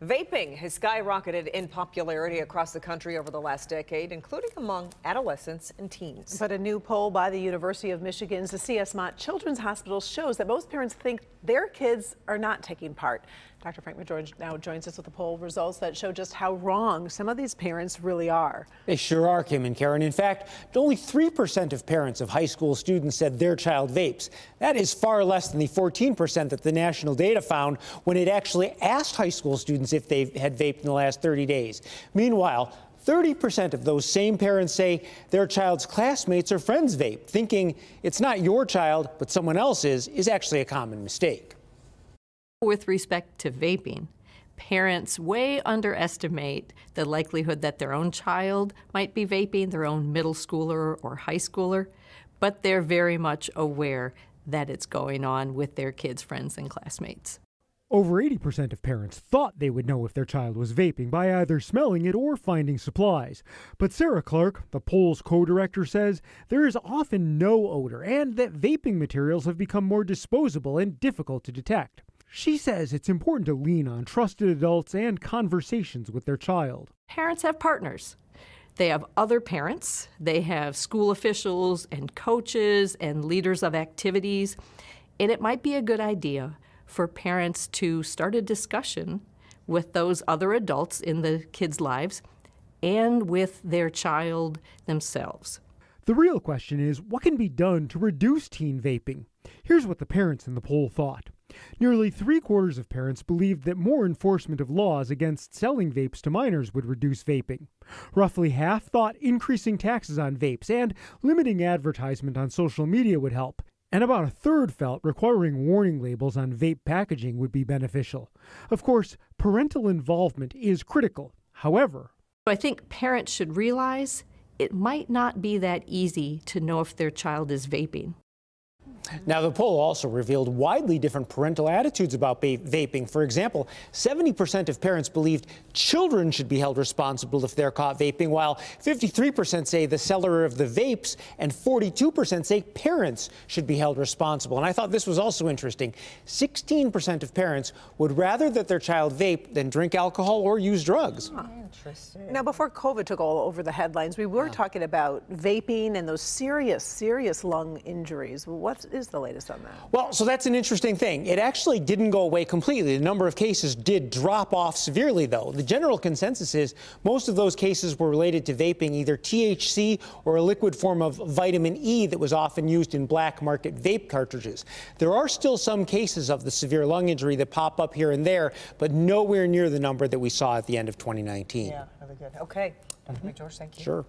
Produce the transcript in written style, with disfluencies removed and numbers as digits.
Vaping has skyrocketed in popularity across the country over the last decade, including among adolescents and teens. But a new poll by the University of Michigan's CS Mott Children's Hospital shows that most parents think their kids are not taking part. Dr. Frank McGeorge now joins us with the poll results that show just how wrong some of these parents really are. They sure are, Kim and Karen. In fact, only 3% of parents of high school students said their child vapes. That is far less than the 14% that the national data found when it actually asked high school students if they had vaped in the last 30 days. Meanwhile, 30% of those same parents say their child's classmates or friends vape. Thinking it's not your child, but someone else's is actually a common mistake. With respect to vaping, parents way underestimate the likelihood that their own child might be vaping, their own middle schooler or high schooler, but they're very much aware that it's going on with their kids' friends and classmates. Over 80% of parents thought they would know if their child was vaping by either smelling it or finding supplies. But Sarah Clark, the poll's co-director, says there is often no odor and that vaping materials have become more disposable and difficult to detect. She says it's important to lean on trusted adults and conversations with their child. Parents have partners. They have other parents. They have school officials and coaches and leaders of activities. And it might be a good idea for parents to start a discussion with those other adults in the kids' lives and with their child themselves. The real question is, what can be done to reduce teen vaping? Here's what the parents in the poll thought. Nearly 3/4 of parents believed that more enforcement of laws against selling vapes to minors would reduce vaping. Roughly half thought increasing taxes on vapes and limiting advertisement on social media would help. And about a third felt requiring warning labels on vape packaging would be beneficial. Of course, parental involvement is critical. However, I think parents should realize it might not be that easy to know if their child is vaping. Now, the poll also revealed widely different parental attitudes about vaping. For example, 70% of parents believed children should be held responsible if they're caught vaping, while 53% say the seller of the vapes and 42% say parents should be held responsible. And I thought this was also interesting. 16% of parents would rather that their child vape than drink alcohol or use drugs. Interesting. Now, before COVID took all over the headlines, we were talking about vaping and those serious lung injuries. What is the latest on that? Well, so that's an interesting thing. It actually didn't go away completely. The number of cases did drop off severely, though. The general consensus is most of those cases were related to vaping either THC or a liquid form of vitamin E that was often used in black market vape cartridges. There are still some cases of the severe lung injury that pop up here and there, but nowhere near the number that we saw at the end of 2019. Yeah, really good. Okay. Dr. McGeorge, thank you. Sure.